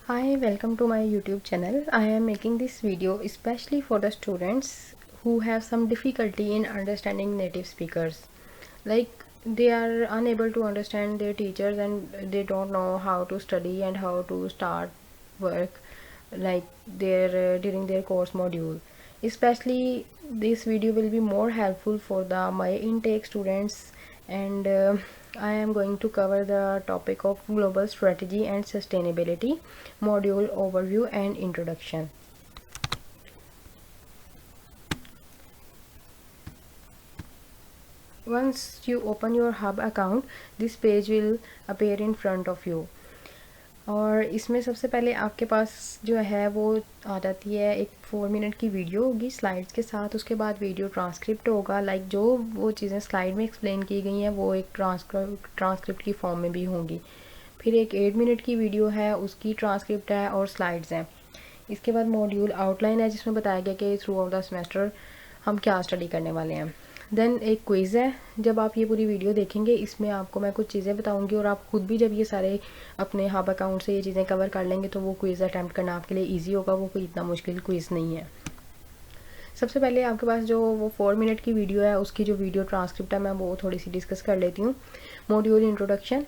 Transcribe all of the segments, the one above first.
Hi, welcome to my YouTube channel. I am making this video especially for the students who have some difficulty in understanding native speakers. Like they are unable to understand their teachers and they don't know how to study and how to start work like their during their course module. Especially this video will be more helpful for the my intake students and I am going to cover the topic of global strategy and sustainability module overview and introduction. Once you open your hub account, this page will appear in front of you. और इसमें सबसे पहले आपके पास जो है वो आ जाती है एक 4 मिनट की वीडियो होगी स्लाइड्स के साथ। उसके बाद वीडियो ट्रांसक्रिप्ट होगा, लाइक जो वो चीज़ें स्लाइड में एक्सप्लेन की गई हैं वो एक ट्रांसक्रिप्ट की फॉर्म में भी होंगी। फिर एक 8 मिनट की वीडियो है, उसकी ट्रांसक्रिप्ट है और स्लाइड्स हैं। इसके बाद मॉड्यूल आउटलाइन है जिसमें बताया गया कि थ्रू आउट द सेमेस्टर हम क्या स्टडी करने वाले हैं। देन एक क्विज़ है। जब आप ये पूरी वीडियो देखेंगे इसमें आपको मैं कुछ चीज़ें बताऊंगी और आप खुद भी जब ये सारे अपने हब अकाउंट से ये चीज़ें कवर कर लेंगे तो वो क्विज़ अटैम्प्ट करना आपके लिए ईजी होगा। वो कोई इतना मुश्किल क्विज़ नहीं है। सबसे पहले आपके पास जो वो 4 मिनट की वीडियो है उसकी जो वीडियो ट्रांसक्रिप्ट है मैं वो थोड़ी सी डिस्कस कर लेती हूँ। मॉड्यूल इंट्रोडक्शन,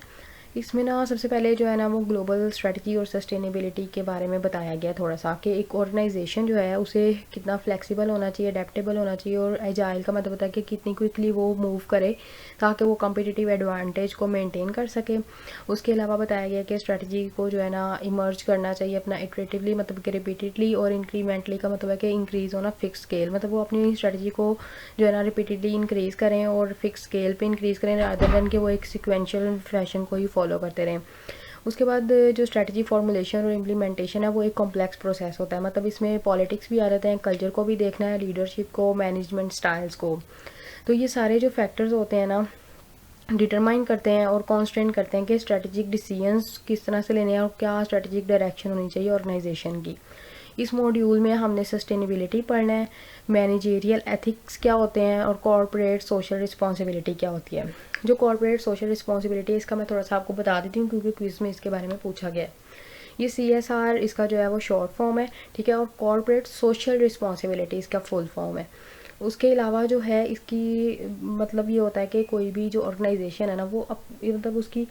इसमें ना सबसे पहले जो है ना वो ग्लोबल स्ट्रेटजी और सस्टेनेबिलिटी के बारे में बताया गया थोड़ा सा कि एक ऑर्गेनाइजेशन जो है उसे कितना फ्लेक्सिबल होना चाहिए, अडेप्टेबल होना चाहिए और एजाइल का मतलब होता है कि कितनी क्विकली वो मूव करे ताकि वो कम्पिटिटिव एडवांटेज को मेंटेन कर सके। उसके अलावा बताया गया कि स्ट्रेटजी को जो है ना इमर्ज करना चाहिए अपना इटरेटिवली, मतलब कि रिपीटेडली, और इंक्रीमेंटली का मतलब है कि increase on a fix scale, मतलब वो अपनी स्ट्रेटजी को जो है ना रिपीटेडली इंक्रीज करें और फिक्स स्केल पे इंक्रीज करें रादर देन कि वो एक सिक्वेंशियल फैशन को ही फॉलो करते रहें। उसके बाद जो स्ट्रेटजी फॉर्मुलेशन और इम्प्लीमेंटेशन है वो एक कॉम्प्लेक्स प्रोसेस होता है, मतलब इसमें पॉलिटिक्स भी आ जाते हैं, कल्चर को भी देखना है, लीडरशिप को, मैनेजमेंट स्टाइल्स को। तो ये सारे जो फैक्टर्स होते हैं ना डिटरमाइन करते हैं और कॉन्स्टेंट करते हैं कि स्ट्रेटेजिक डिसीजंस किस तरह से लेने हैं और क्या स्ट्रेटेजिक डायरेक्शन होनी चाहिए ऑर्गेनाइजेशन की। इस मॉड्यूल में हमने सस्टेनेबिलिटी पढ़ना है, मैनेजेरियल एथिक्स क्या होते हैं और कॉर्पोरेट सोशल रिस्पॉन्सिबिलिटी क्या होती है। जो कॉर्पोरेट सोशल रिस्पॉन्सिबिलिटी है इसका मैं थोड़ा सा आपको बता देती हूँ क्योंकि क्विज में इसके बारे में पूछा गया है। ये CSR इसका जो है वो शॉर्ट फॉर्म है, ठीक है, और कॉर्पोरेट सोशल रिस्पॉन्सिबिलिटी इसका फुल फॉर्म है। उसके अलावा जो है इसकी मतलब ये होता है कि कोई भी जो ऑर्गेनाइजेशन है ना वो मतलब उसकी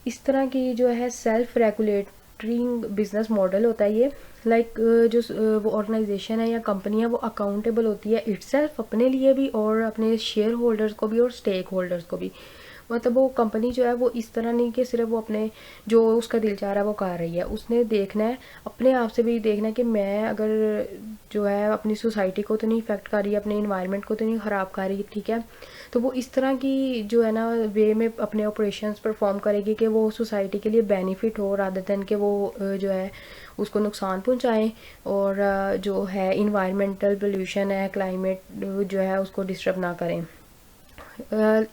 इस तरह की जो है सेल्फ रेगुलेटरिंग बिजनेस मॉडल होता है ये। लाइक जो वो ऑर्गेनाइजेशन है या कंपनी है वो अकाउंटेबल होती है इटसेल्फ अपने लिए भी और अपने शेयर होल्डर्स को भी और स्टेक होल्डर्स को भी। मतलब वो कंपनी जो है वो इस तरह नहीं कि सिर्फ वो अपने जो उसका दिल चाह रहा है वो कर रही है, उसने देखना है अपने आप से भी देखना है कि मैं अगर जो है अपनी सोसाइटी को तो नहीं इफेक्ट कर रही है, अपने इन्वायरमेंट को तो नहीं ख़राब कर रही है, ठीक है। तो वो इस तरह की जो है ना वे में अपने ऑपरेशंस परफॉर्म करेगी कि वो सोसाइटी के लिए बेनिफिट हो रादर देन कि वो जो है उसको नुकसान पहुंचाएं और जो है इन्वायरमेंटल पोल्यूशन है, क्लाइमेट जो है उसको डिस्टर्ब ना करें।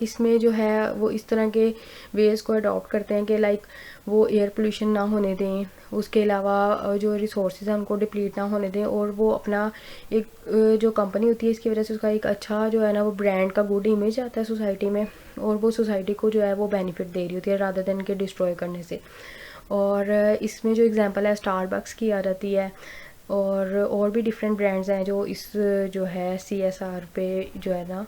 इसमें जो है वो इस तरह के वेज को अडॉप्ट करते हैं कि लाइक वो एयर पोल्यूशन ना होने दें, उसके अलावा जो रिसोर्सेज हैं उनको डिप्लीट ना होने दें और वो अपना एक जो कंपनी होती है इसकी वजह से उसका एक अच्छा जो है ना वो ब्रांड का गुड इमेज आता है सोसाइटी में और वो सोसाइटी को जो है वो बेनिफिट दे रही होती है रादर देन के डिस्ट्रॉय करने से। और इसमें जो एग्जांपल है स्टारबक्स की आ जाती है और भी डिफरेंट ब्रांड्स हैं जो इस जो है CSR पे जो है ना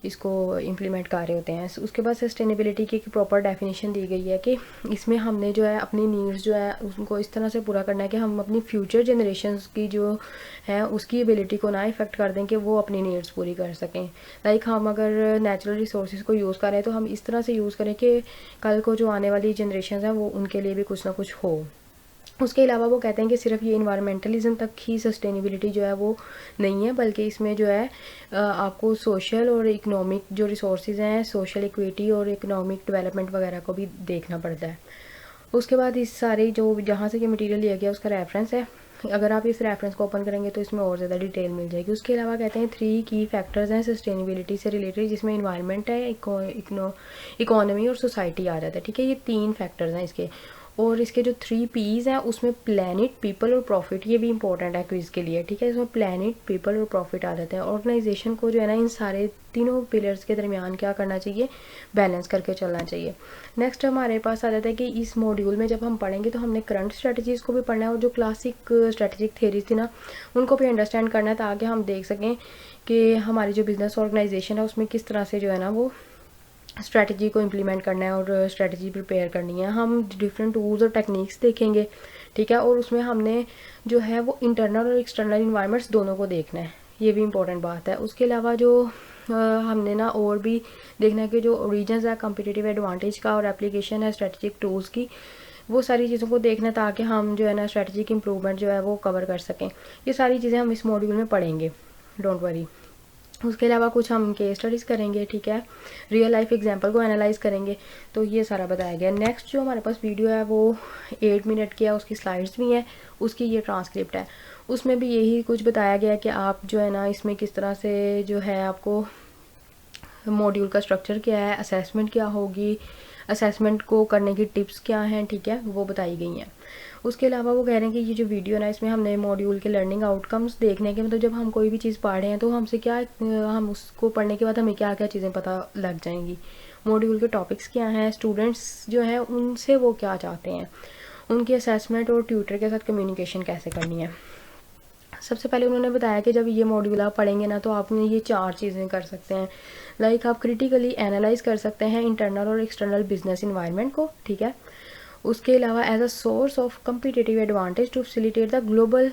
इसको इम्प्लीमेंट कर रहे होते हैं। उसके बाद सस्टेनेबिलिटी की प्रॉपर डेफिनेशन दी गई है कि इसमें हमने जो है अपनी नीड्स जो है उनको इस तरह से पूरा करना है कि हम अपनी फ्यूचर जनरेशन्स की जो है उसकी एबिलिटी को ना इफेक्ट कर दें कि वो अपनी नीड्स पूरी कर सकें। लाइक हम अगर नेचुरल रिसोर्सेज को यूज़ करें तो हम इस तरह से यूज़ करें कि कल को जो आने वाली जनरेशन है वो उनके लिए भी कुछ ना कुछ हो। उसके अलावा वो कहते हैं कि सिर्फ ये इन्वायरमेंटलिज्म तक ही सस्टेनेबिलिटी जो है वो नहीं है, बल्कि इसमें जो है आपको सोशल और इकोनॉमिक जो रिसोर्सेज हैं, सोशल इक्विटी और इकोनॉमिक डेवलपमेंट वगैरह को भी देखना पड़ता है। उसके बाद इस सारे जो जहाँ से ये मटेरियल लिया गया उसका रेफरेंस है, अगर आप इस रेफरेंस को ओपन करेंगे तो इसमें और ज़्यादा डिटेल मिल जाएगी। उसके अलावा कहते हैं 3 की फैक्टर्स हैं सस्टेनेबिलिटी से रिलेटेड जिसमें इन्वायरमेंट है, इकोनॉमी और सोसाइटी आ जाता है, ठीक है। ये 3 फैक्टर्स हैं इसके और इसके जो 3 P's हैं उसमें प्लैनेट, पीपल और प्रॉफिट, ये भी इंपॉर्टेंट है क्विज़ के लिए, ठीक है। इसमें प्लैनेट, पीपल और प्रॉफिट आ जाते हैं। ऑर्गेनाइजेशन को जो है ना इन सारे तीनों पिलर्स के दरमियान क्या करना चाहिए, बैलेंस करके चलना चाहिए। नेक्स्ट हमारे पास आ जाता है कि इस मॉड्यूल में जब हम पढ़ेंगे तो हमने करंट स्ट्रेटजीज़ को भी पढ़ना है और जो क्लासिक स्ट्रेटेजिक थेरीज थी ना उनको भी अंडरस्टैंड करना है, ताकि हम देख सकें कि हमारी जो बिज़नेस ऑर्गेनाइजेशन है उसमें किस तरह से जो है ना वो स्ट्रैटेजी को इम्प्लीमेंट करना है और स्ट्रैटेजी प्रिपेयर करनी है। हम डिफरेंट टूल्स और टेक्निक्स देखेंगे, ठीक है, और उसमें हमने जो है वो इंटरनल और एक्सटर्नल इन्वायरमेंट्स दोनों को देखना है, ये भी इंपॉर्टेंट बात है। उसके अलावा जो हमने ना और भी देखना है कि जो रीजन्स है कम्पिटिटिव एडवांटेज का और एप्लीकेशन है स्ट्रेटेजिक टूल्स की, वो सारी चीज़ों को देखना है ताकि हम जो है ना स्ट्रेटेजिक इम्प्रूवमेंट जो है वो कवर कर सकें। ये सारी चीज़ें हम इस मॉड्यूल में पढ़ेंगे, डोंट वरी। उसके अलावा कुछ हम केस स्टडीज़ करेंगे, ठीक है, रियल लाइफ एग्जांपल को एनालाइज करेंगे, तो ये सारा बताया गया। नेक्स्ट जो हमारे पास वीडियो है वो 8 मिनट की है, उसकी स्लाइड्स भी हैं, उसकी ये ट्रांसक्रिप्ट है, उसमें भी यही कुछ बताया गया है कि आप जो है ना इसमें किस तरह से जो है आपको मॉड्यूल का स्ट्रक्चर क्या है, असेसमेंट क्या होगी, असेसमेंट को करने की टिप्स क्या हैं, ठीक है, वो बताई गई हैं। उसके अलावा वो कह रहे हैं कि ये जो वीडियो है ना इसमें हमने मॉड्यूल के लर्निंग आउटकम्स देखने के, मतलब जब हम कोई भी चीज़ पढ़ रहे हैं तो हमसे क्या, हम उसको पढ़ने के बाद हमें क्या क्या चीज़ें पता लग जाएंगी, मॉड्यूल के टॉपिक्स क्या हैं, स्टूडेंट्स जो हैं उनसे वो क्या चाहते हैं, उनकी असेसमेंट और ट्यूटर के साथ कम्युनिकेशन कैसे करनी है। सबसे पहले उन्होंने बताया कि जब ये मॉड्यूल आप पढ़ेंगे ना तो आप ये 4 चीज़ें कर सकते हैं। लाइक आप क्रिटिकली एनालाइज कर सकते हैं इंटरनल और एक्सटर्नल बिजनेस इन्वायरमेंट को, ठीक है। उसके अलावा as a source of competitive advantage to facilitate the global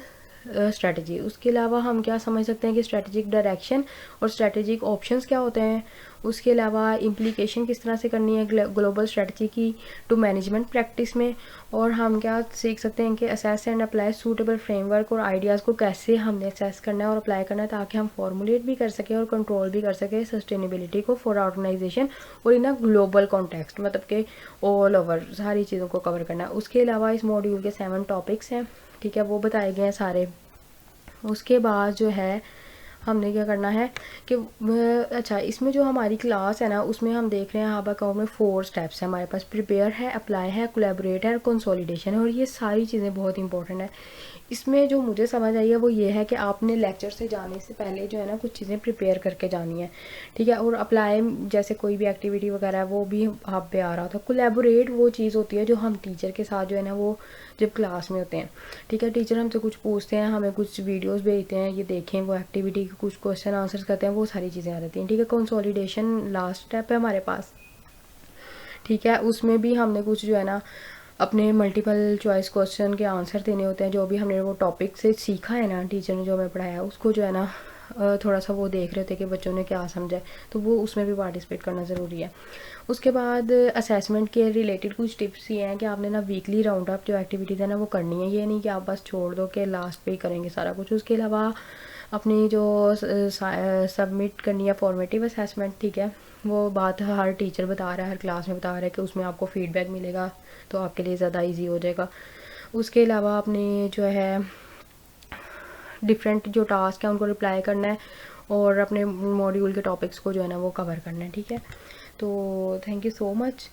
strategy. उसके अलावा हम क्या समझ सकते हैं कि स्ट्रेटेजिक डायरेक्शन और स्ट्रेटेजिक ऑप्शंस क्या होते हैं। उसके अलावा इम्प्लीकेशन किस तरह से करनी है ग्लोबल स्ट्रेटजी की टू मैनेजमेंट प्रैक्टिस में। और हम क्या सीख सकते हैं कि assess and apply suitable framework और आइडियाज़ को कैसे हमने असेस करना है और अप्लाई करना है, ताकि हम फॉर्मुलेट भी कर सकें और कंट्रोल भी कर सकें सस्टेनेबिलिटी को फॉर ऑर्गेनाइजेशन और इन अ ग्लोबल कॉन्टेक्स्ट, मतलब कि ऑल ओवर सारी चीज़ों को कवर करना है। उसके अलावा इस मॉड्यूल के 7 टॉपिक्स हैं, ठीक है, वो बताए गए हैं सारे। उसके बाद जो है हमने क्या करना है कि अच्छा इसमें जो हमारी क्लास है ना उसमें हम देख रहे हैं हब अकाउंट में 4 स्टेप्स है हमारे पास, प्रिपेयर है, अप्लाई है, कोलैबोरेट है और कंसोलिडेशन है, और ये सारी चीज़ें बहुत इंपॉर्टेंट है। इसमें जो मुझे समझ आई है वो ये है कि आपने लेक्चर से जाने से पहले जो है ना कुछ चीज़ें प्रिपेयर करके जानी है, ठीक है। और अप्लाई जैसे कोई भी एक्टिविटी वगैरह है वो भी आप पे आ रहा होता है। कोलैबोरेट वो चीज़ होती है जो हम टीचर के साथ जो है ना वो जब क्लास में होते हैं, ठीक है, टीचर हमसे कुछ पूछते हैं, हमें कुछ वीडियोस भेजते हैं, ये देखें वो एक्टिविटी के कुछ क्वेश्चन आंसर्स करते हैं, वो सारी चीज़ें आ जाती हैं, ठीक है। कंसोलिडेशन लास्ट स्टेप है हमारे पास, ठीक है। उसमें भी हमने कुछ जो है ना अपने मल्टीपल चॉइस क्वेश्चन के आंसर देने होते हैं, जो भी हमने वो टॉपिक से सीखा है ना टीचर ने जो हमें पढ़ाया उसको जो है ना थोड़ा सा वो देख रहे थे कि बच्चों ने क्या समझा है, तो वो उसमें भी पार्टिसिपेट करना ज़रूरी है। उसके बाद असेसमेंट के रिलेटेड कुछ टिप्स ये हैं कि आपने ना वीकली राउंड अप जो एक्टिविटीज़ है ना वो करनी है, ये नहीं कि आप बस छोड़ दो कि लास्ट पे ही करेंगे सारा कुछ। उसके अलावा अपनी जो सबमिट करनी है फॉर्मेटिव असेसमेंट, ठीक है, वो बात हर टीचर बता रहा है, हर क्लास में बता रहा है कि उसमें आपको फीडबैक मिलेगा तो आपके लिए ज़्यादा इजी हो जाएगा। उसके अलावा अपने जो है डिफरेंट जो टास्क है उनको रिप्लाई करना है और अपने मॉड्यूल के टॉपिक्स को जो है ना वो कवर करना है, ठीक है। तो थैंक यू सो मच।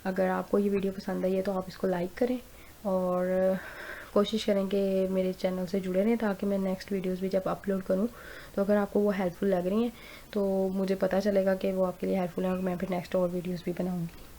अगर आपको ये वीडियो पसंद आई है तो आप इसको लाइक करें और कोशिश करें कि मेरे चैनल से जुड़े रहें ताकि मैं नेक्स्ट वीडियोस भी जब अपलोड करूं तो अगर आपको वो हेल्पफुल लग रही हैं तो मुझे पता चलेगा कि वो आपके लिए हेल्पफुल है और मैं फिर नेक्स्ट और वीडियोस भी बनाऊंगी।